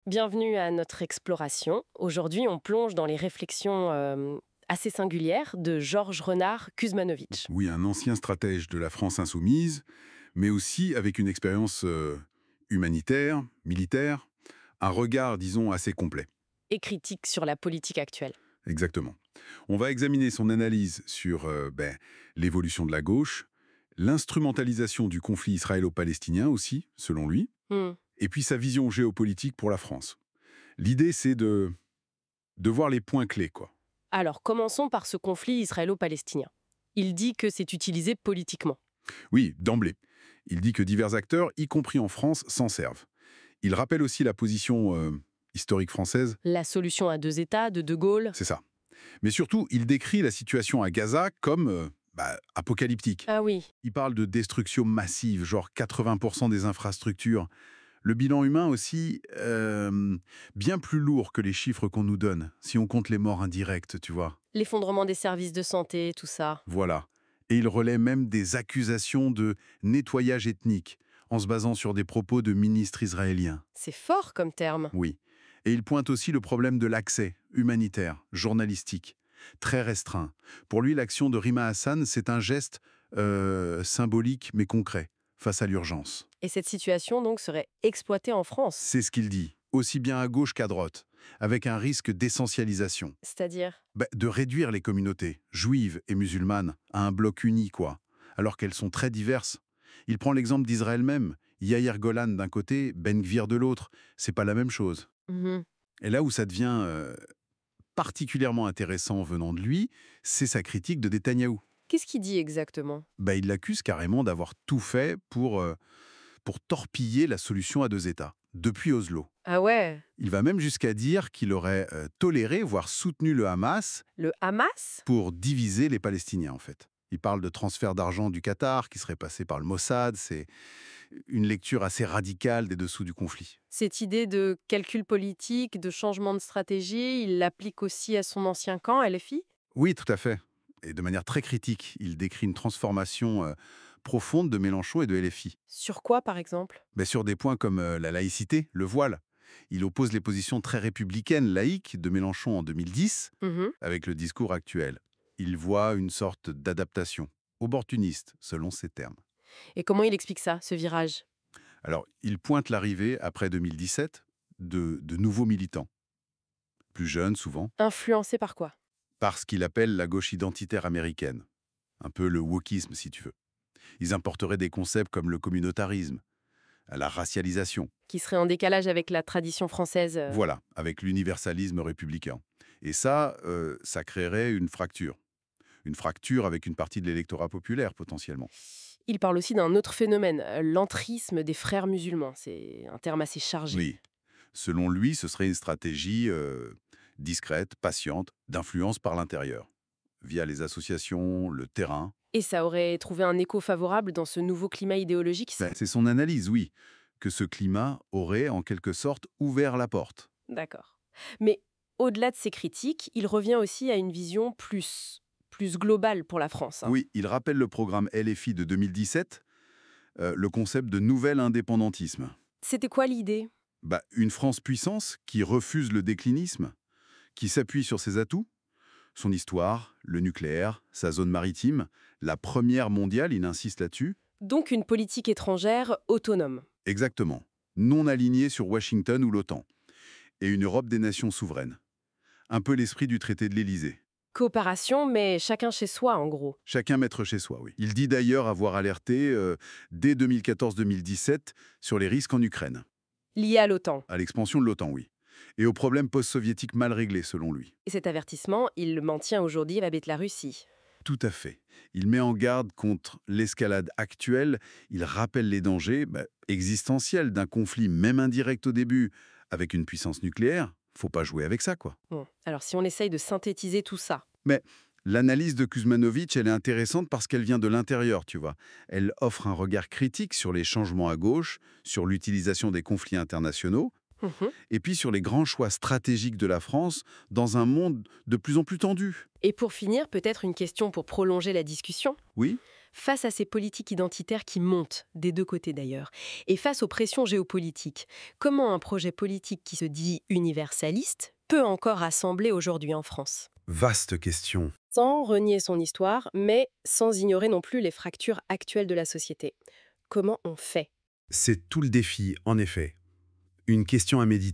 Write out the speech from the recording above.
Bienvenue à notre exploration. Aujourd'hui, on plonge dans les réflexions assez singulières de Georges Renard Kuzmanović. Oui, un ancien stratège de la France insoumise, mais aussi avec une expérience humanitaire, militaire, un regard, disons, assez complet. Et critique sur la politique actuelle. Exactement. On va examiner son analyse sur l'évolution de la gauche, l'instrumentalisation du conflit israélo-palestinien aussi, selon lui, Hmm. et puis sa vision géopolitique pour la France. L'idée, c'est de voir les points clés, quoi. Alors, commençons par ce conflit israélo-palestinien. Il dit que c'est utilisé politiquement. Oui, d'emblée. Il dit que divers acteurs, y compris en France, s'en servent. Il rappelle aussi la position historique française, La solution à deux États de De Gaulle. c'est ça. Mais surtout, il décrit la situation à Gaza comme apocalyptique. Ah oui, Il parle de destruction massive, genre 80% des infrastructures. Le bilan humain aussi, bien plus lourd que les chiffres qu'on nous donne, si on compte les morts indirectes, tu vois. l'effondrement des services de santé, tout ça. Voilà. Et il relaie même des accusations de nettoyage ethnique, en se basant sur des propos de ministres israéliens. C'est fort comme terme. Oui. Et il pointe aussi le problème de l'accès humanitaire, journalistique, très restreint. Pour lui, l'action de Rima Hassan, c'est un geste symbolique mais concret, face à l'urgence. Et cette situation, donc, serait exploitée en France. C'est ce qu'il dit, aussi bien à gauche qu'à droite, avec un risque d'essentialisation. C'est-à-dire. De réduire les communautés, juives et musulmanes, à un bloc uni, quoi, alors qu'elles sont très diverses. Il prend l'exemple d'Israël même, Yair Golan d'un côté, Ben Gvir de l'autre, c'est pas la même chose. Mhm. Et là où ça devient particulièrement intéressant venant de lui, c'est sa critique de Netanyahou. Qu'est-ce qu'il dit exactement? Il l'accuse carrément d'avoir tout fait pour torpiller la solution à deux États, depuis Oslo. Ah ouais, Il va même jusqu'à dire qu'il aurait toléré, voire soutenu le Hamas le Hamas? pour diviser les Palestiniens, en fait. Il parle de transfert d'argent du Qatar qui serait passé par le Mossad. C'est une lecture assez radicale des dessous du conflit. Cette idée de calcul politique, de changement de stratégie, il l'applique aussi à son ancien camp, LFI? Oui, tout à fait. Et de manière très critique, il décrit une transformation profonde de Mélenchon et de LFI. Sur quoi, par exemple? Sur des points comme la laïcité, le voile. Il oppose les positions très républicaines, laïques de Mélenchon en 2010 Mhm. avec le discours actuel. Il voit une sorte d'adaptation, opportuniste, selon ses termes. Et comment il explique ça, ce virage? Alors, il pointe l'arrivée, après 2017, de nouveaux militants, plus jeunes souvent, Influencé par quoi? par ce qu'il appelle la gauche identitaire américaine, un peu le wokisme si tu veux. Ils importeraient des concepts comme le communautarisme, la racialisation, Qui serait en décalage avec la tradition française. voilà, avec l'universalisme républicain. Et ça, ça créerait une fracture. Une fracture avec une partie de l'électorat populaire, potentiellement. Il parle aussi d'un autre phénomène, l'entrisme des frères musulmans. C'est un terme assez chargé. Oui. Selon lui, ce serait une stratégie discrète, patiente, d'influence par l'intérieur, via les associations, le terrain. Et ça aurait trouvé un écho favorable dans ce nouveau climat idéologique? C'est son analyse, oui, que ce climat aurait en quelque sorte ouvert la porte. D'accord. Mais au-delà de ces critiques, il revient aussi à une vision plus globale pour la France, hein. Oui, il rappelle le programme LFI de 2017, le concept de nouvel indépendantisme. C'était quoi l'idée? Une France puissance qui refuse le déclinisme, qui s'appuie sur ses atouts, son histoire, le nucléaire, sa zone maritime, la première mondiale, il insiste là-dessus. Donc une politique étrangère autonome. Exactement. Non alignée sur Washington ou l'OTAN. Et une Europe des nations souveraines. Un peu l'esprit du traité de l'Élysée. Coopération, mais chacun chez soi, en gros. Chacun maître chez soi, oui. Il dit d'ailleurs avoir alerté dès 2014-2017 sur les risques en Ukraine. Lié à l'OTAN. À l'expansion de l'OTAN, oui. Et aux problèmes post-soviétiques mal réglés, selon lui. Et cet avertissement, il le maintient aujourd'hui avec la Russie. Tout à fait. Il met en garde contre l'escalade actuelle. Il rappelle les dangers existentiels d'un conflit, même indirect au début, avec une puissance nucléaire. Faut pas jouer avec ça, quoi. Bon, alors si on essaye de synthétiser tout ça, Mais l'analyse de Kuzmanović, elle est intéressante parce qu'elle vient de l'intérieur, tu vois. Elle offre un regard critique sur les changements à gauche, sur l'utilisation des conflits internationaux, mhm. et puis sur les grands choix stratégiques de la France dans un monde de plus en plus tendu. Et pour finir, peut-être une question pour prolonger la discussion. Oui. Face à ces politiques identitaires qui montent, des deux côtés d'ailleurs, et face aux pressions géopolitiques, comment un projet politique qui se dit universaliste peut encore rassembler aujourd'hui en France? Vaste question. Sans renier son histoire, mais sans ignorer non plus les fractures actuelles de la société. Comment on fait? C'est tout le défi, en effet. Une question à méditer.